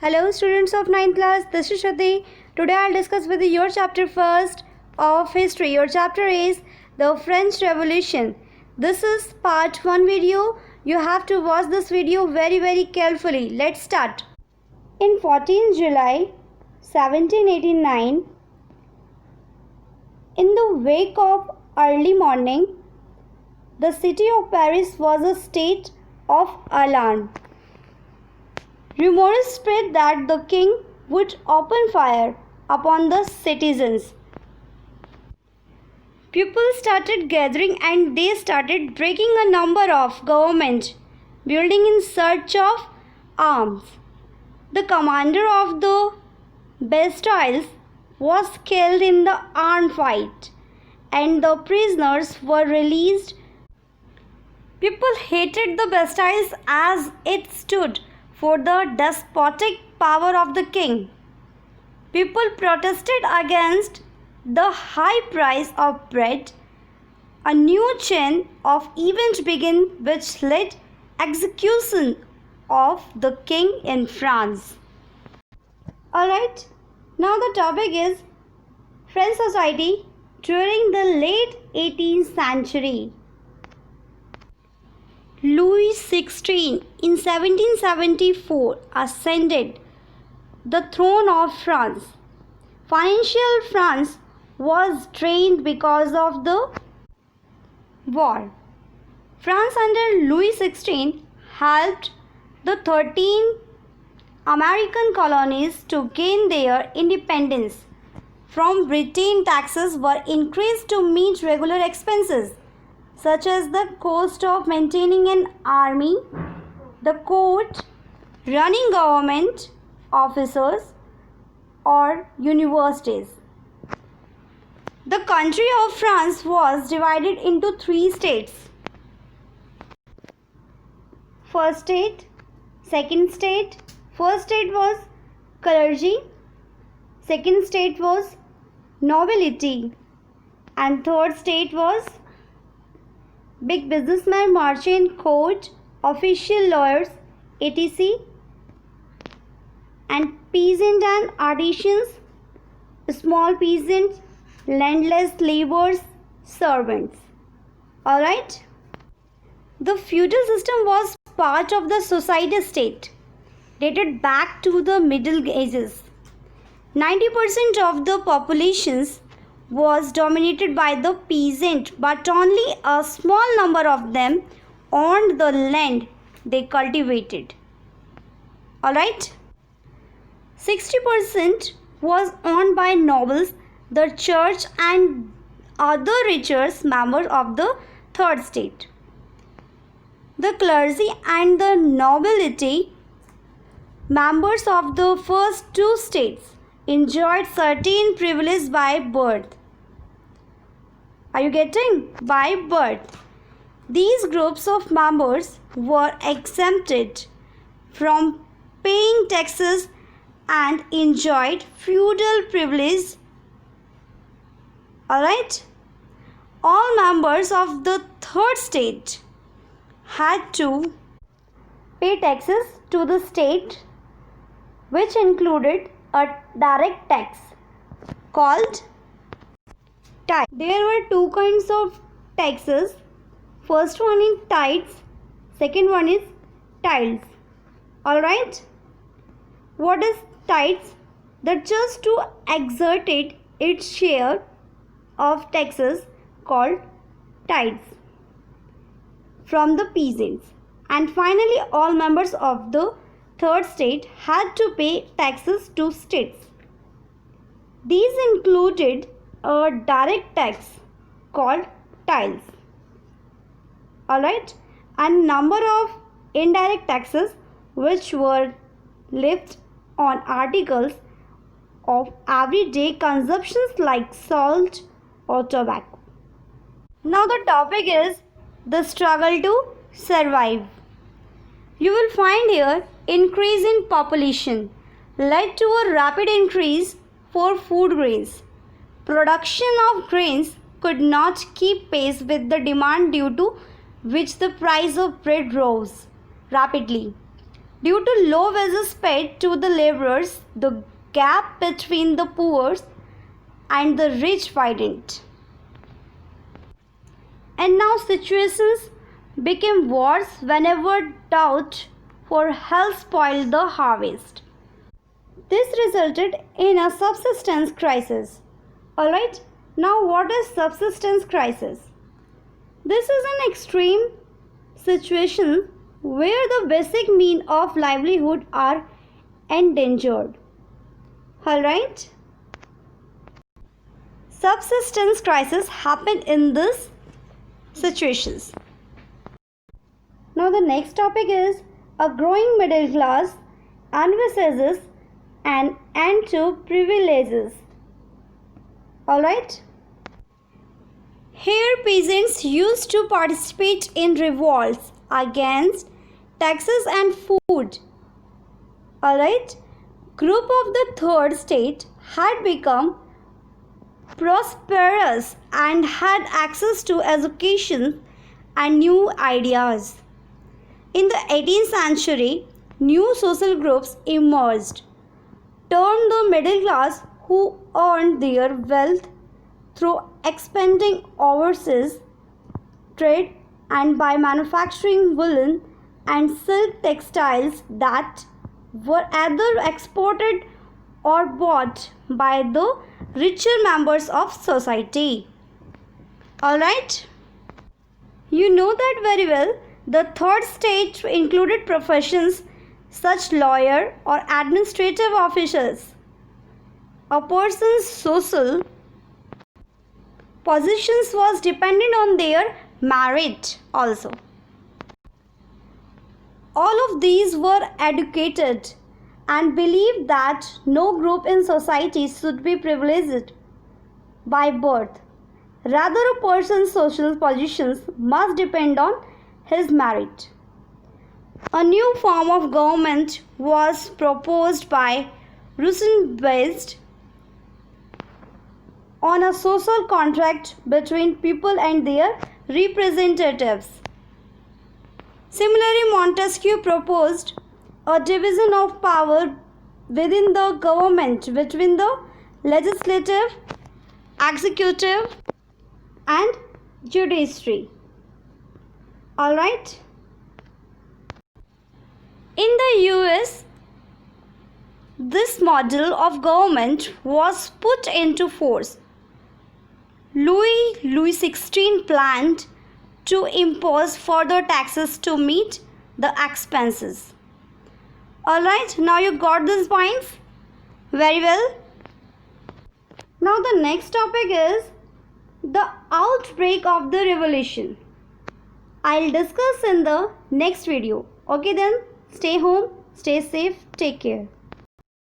Hello students of 9th class, this is Shruti. Today I'll discuss with you your chapter first of history. Your chapter is the French Revolution. This is part 1 video. You have to watch this video very carefully. Let's start. In 14 July 1789, in the wake of early morning, the city of Paris was a state of alarm. Rumors spread that the king would open fire upon the citizens. People started gathering and they started breaking a number of government buildings in search of arms. The commander of the Bastilles was killed in the armed fight and the prisoners were released. People hated the Bastilles as it stood for the despotic power of the king. People protested against the high price of bread. A new chain of events began which led execution of the king in France. Alright, now the topic is French society during the late 18th century. Louis XVI in 1774 ascended the throne of France. Financial France was drained because of the war. France under Louis XVI helped the 13 American colonies to gain their independence. From Britain, taxes were increased to meet regular expenses, such as the cost of maintaining an army, the court, running government officers, or universities. The country of France was divided into 3 states. First state, second state. First state was clergy, second state was nobility, and third state was big businessmen, merchant, court, official lawyers, etc. and peasant and artisans, small peasants, landless laborers, servants. Alright? The feudal system was part of the society state, dated back to the Middle Ages. 90% of the populations was dominated by the peasant, but only a small number of them owned the land they cultivated. Alright? 60% was owned by nobles, the church, and other richer members of the third state. The clergy and the nobility, members of the first 2 states, enjoyed certain privileges by birth. Are you getting? By birth. These groups of members were exempted from paying taxes and enjoyed feudal privilege. Alright? All members of the third state had to pay taxes to the state, which included a direct tax called tithe. There were 2 kinds of taxes. First one is tithes, second one is tithes. Alright? What is tithes? The church too exerted its share of taxes called tithes from the peasants. And finally, all members of the third state had to pay taxes to states. These included a direct tax called tithes. Alright? And number of indirect taxes which were levied on articles of everyday consumptions like salt or tobacco. Now the topic is the struggle to survive. You will find here increase in population led to a rapid increase for food grains. Production of grains could not keep pace with the demand, due to which the price of bread rose rapidly. Due to low wages paid to the laborers, the gap between the poor and the rich widened. And now situations became worse whenever drought for health spoiled the harvest. This resulted in a subsistence crisis. Alright, now what is subsistence crisis? This is an extreme situation where the basic means of livelihood are endangered. Alright? Subsistence crisis happen in these situations. Now the next topic is a growing middle class envisages an end to privileges. Alright? Here peasants used to participate in revolts against taxes and food. Alright? Group of the third state had become prosperous and had access to education and new ideas. In the 18th century, new social groups emerged, termed the middle class, who earned their wealth through expanding overseas trade and by manufacturing woolen and silk textiles that were either exported or bought by the richer members of society. Alright? You know that very well. The third stage included professions such lawyer or administrative officials. A person's social positions was dependent on their merit also. All of these were educated and believed that no group in society should be privileged by birth. Rather, a person's social positions must depend on his merit. A new form of government was proposed by Rousseau based on a social contract between people and their representatives. Similarly, Montesquieu proposed a division of power within the government between the legislative, executive, and judiciary. Alright? In the US, this model of government was put into force. Louis XVI planned to impose further taxes to meet the expenses. Alright, now you got these points? Very well. Now the next topic is the outbreak of the revolution. I'll discuss in the next video. Okay then, stay home, stay safe, take care.